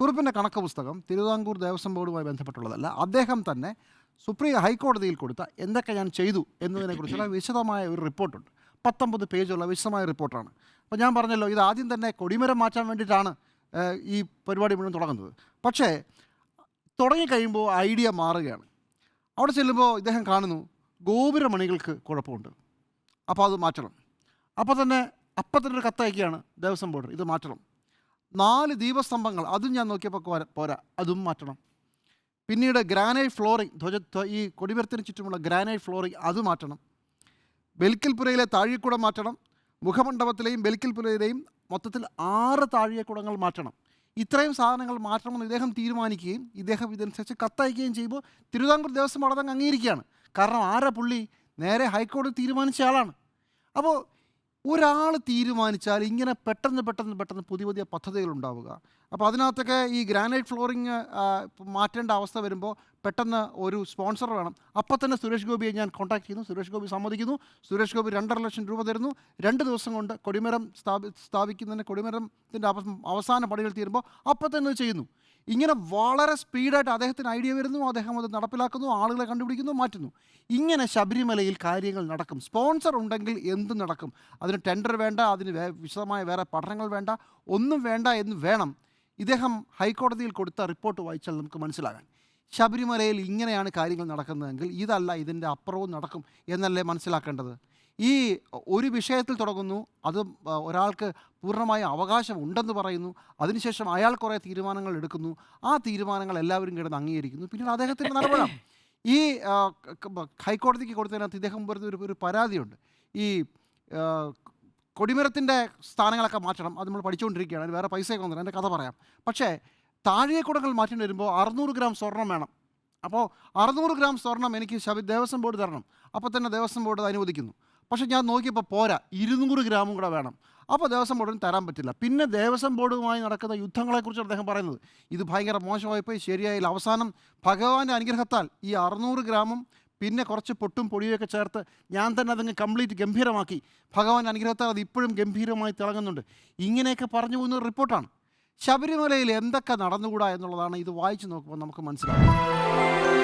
കുറുപ്പിൻ്റെ കണക്ക് പുസ്തകം തിരുവിതാംകൂർ ദേവസ്വം ബോർഡുമായി ബന്ധപ്പെട്ടുള്ളതല്ല. അദ്ദേഹം തന്നെ ഹൈക്കോടതിയിൽ കൊടുത്ത എന്തൊക്കെ ഞാൻ ചെയ്തു എന്നതിനെക്കുറിച്ചുള്ള വിശദമായ ഒരു റിപ്പോർട്ടുണ്ട്. 19 പേജുള്ള വിശദമായ റിപ്പോർട്ടാണ്. അപ്പോൾ ഞാൻ പറഞ്ഞല്ലോ, ഇത് ആദ്യം തന്നെ കൊടിമരം മാറ്റാൻ വേണ്ടിയിട്ടാണ് ഈ പരിപാടി മുഴുവൻ തുടങ്ങുന്നത്. പക്ഷേ തുടങ്ങിക്കഴിയുമ്പോൾ ഐഡിയ മാറുകയാണ്. അവിടെ ചെല്ലുമ്പോൾ ഇദ്ദേഹം കാണുന്നു ഗോപുരമണികൾക്ക് കുഴപ്പമുണ്ട്, അപ്പോൾ അത് മാറ്റണം. അപ്പം തന്നെ ഒരു കത്തയക്കുകയാണ് ദേവസ്വം ബോർഡ്, ഇത് മാറ്റണം. 4 ദീപസ്തംഭങ്ങൾ അതും ഞാൻ നോക്കിയപ്പോൾ പോരാ, അതും മാറ്റണം. പിന്നീട് ഗ്രാനൈറ്റ് ഫ്ലോറിംഗ്, ഈ കൊടിമരത്തിന് ചുറ്റുമുള്ള ഗ്രാനൈറ്റ് ഫ്ലോറിംഗ് അത് മാറ്റണം. ബലിക്കൽപ്പുരയിലെ താഴിയക്കുടം മാറ്റണം. മുഖമണ്ഡപത്തിലെയും ബലിക്കൽപ്പുരയിലെയും മൊത്തത്തിൽ 6 താഴിയക്കുടങ്ങൾ മാറ്റണം. ഇത്രയും സാധനങ്ങൾ മാറ്റണമെന്ന് ഇദ്ദേഹം തീരുമാനിക്കുകയും ഇദ്ദേഹം ഇതനുസരിച്ച് കത്തയക്കുകയും ചെയ്യുമ്പോൾ തിരുവിതാംകൂർ ദേവസ്വം ബോർഡ് അതങ്ങ് അംഗീകരിക്കുകയാണ്. കാരണം ആരാ പുള്ളി? നേരെ ഹൈക്കോടതി തീരുമാനിച്ച ആളാണ്. അപ്പോൾ ഒരാൾ തീരുമാനിച്ചാൽ ഇങ്ങനെ പെട്ടെന്ന് പുതിയ പദ്ധതികൾ ഉണ്ടാവുക. അപ്പോൾ അതിനകത്തൊക്കെ ഈ ഗ്രാനൈറ്റ് ഫ്ലോറിങ് മാറ്റേണ്ട അവസ്ഥ വരുമ്പോൾ പെട്ടെന്ന് ഒരു സ്പോൺസർ വേണം. അപ്പോൾ തന്നെ സുരേഷ് ഗോപിയെ ഞാൻ കോൺടാക്ട് ചെയ്യുന്നു. സുരേഷ് ഗോപി സമ്മതിക്കുന്നു. സുരേഷ് ഗോപി 2.5 ലക്ഷം രൂപ തരുന്നു. 2 ദിവസം കൊണ്ട് കൊടിമരം സ്ഥാപിക്കുന്നതിന് കൊടിമരത്തിൻ്റെ അവസാന പണികൾ തീരുമ്പോൾ അപ്പോൾ തന്നെ ചെയ്യുന്നു. ഇങ്ങനെ വളരെ സ്പീഡായിട്ട് അദ്ദേഹത്തിന് ഐഡിയ വരുന്നു, അദ്ദേഹം അത് നടപ്പിലാക്കുന്നു, ആളുകളെ കണ്ടുപിടിക്കുന്നു, മാറ്റുന്നു. ഇങ്ങനെ ശബരിമലയിൽ കാര്യങ്ങൾ നടക്കും. സ്പോൺസർ ഉണ്ടെങ്കിൽ എന്തും നടക്കും. അതിന് ടെൻഡർ വേണ്ട, അതിന് വിശദമായ വേറെ പഠനങ്ങൾ വേണ്ട, ഒന്നും വേണ്ട എന്ന് വേണം ഇദ്ദേഹം ഹൈക്കോടതിയിൽ കൊടുത്ത റിപ്പോർട്ട് വായിച്ചാൽ നമുക്ക് മനസ്സിലാകാൻ. ശബരിമലയിൽ ഇങ്ങനെയാണ് കാര്യങ്ങൾ നടക്കുന്നതെങ്കിൽ ഇതല്ല, ഇതിൻ്റെ അപ്പുറവും നടക്കും എന്നല്ലേ മനസ്സിലാക്കേണ്ടത്. ഈ ഒരു വിഷയത്തിൽ തുടങ്ങുന്നു, അത് ഒരാൾക്ക് പൂർണ്ണമായ അവകാശം ഉണ്ടെന്ന് പറയുന്നു, അതിനുശേഷം അയാൾ കുറേ തീരുമാനങ്ങൾ എടുക്കുന്നു, ആ തീരുമാനങ്ങൾ എല്ലാവരും കിടന്ന് അംഗീകരിക്കുന്നു, പിന്നീട് അദ്ദേഹത്തിൻ്റെ നടപടാം. ഈ ഹൈക്കോടതിക്ക് കൊടുത്തതിനകത്ത് ഇദ്ദേഹം വരുന്ന ഒരു പരാതിയുണ്ട്. ഈ കൊടിമരത്തിൻ്റെ സ്ഥാനങ്ങളൊക്കെ മാറ്റണം, അത് നമ്മൾ പഠിച്ചുകൊണ്ടിരിക്കുകയാണ്, അതിന് വേറെ പൈസയൊക്കെ വന്നില്ല, എൻ്റെ കഥ പറയാം. പക്ഷേ താഴികക്കുടങ്ങൾ മാറ്റേണ്ടി വരുമ്പോൾ 600 ഗ്രാം സ്വർണ്ണം വേണം. അപ്പോൾ 600 ഗ്രാം സ്വർണ്ണം എനിക്ക് ദേവസ്വം ബോർഡ് തരണം. അപ്പോൾ തന്നെ ദേവസ്വം ബോർഡ് അനുവദിക്കുന്നു. പക്ഷേ ഞാൻ നോക്കിയപ്പോൾ പോരാ, 200 ഗ്രാമും കൂടെ വേണം. അപ്പോൾ ദേവസ്വം ബോർഡിന് തരാൻ പറ്റില്ല. പിന്നെ ദേവസ്വം ബോർഡുമായി നടക്കുന്ന യുദ്ധങ്ങളെക്കുറിച്ചാണ് അദ്ദേഹം പറയുന്നത്. ഇത് ഭയങ്കര മോശമായിപ്പോയി, ശരിയായില്ല. അവസാനം ഭഗവാന്റെ അനുഗ്രഹത്താൽ ഈ 600 ഗ്രാമും പിന്നെ കുറച്ച് പൊട്ടും പൊടിയൊക്കെ ചേർത്ത് ഞാൻ തന്നെ അതങ്ങ് കംപ്ലീറ്റ് ഗംഭീരമാക്കി. ഭഗവാന്റെ അനുഗ്രഹത്താൽ അത് ഇപ്പോഴും ഗംഭീരമായി തിളങ്ങുന്നുണ്ട്. ഇങ്ങനെയൊക്കെ പറഞ്ഞു പോകുന്ന റിപ്പോർട്ടാണ്. ശബരിമലയിൽ എന്തൊക്കെ നടന്നുകൂടാ എന്നുള്ളതാണ് ഇത് വായിച്ചു നോക്കുമ്പോൾ നമുക്ക് മനസ്സിലാവും.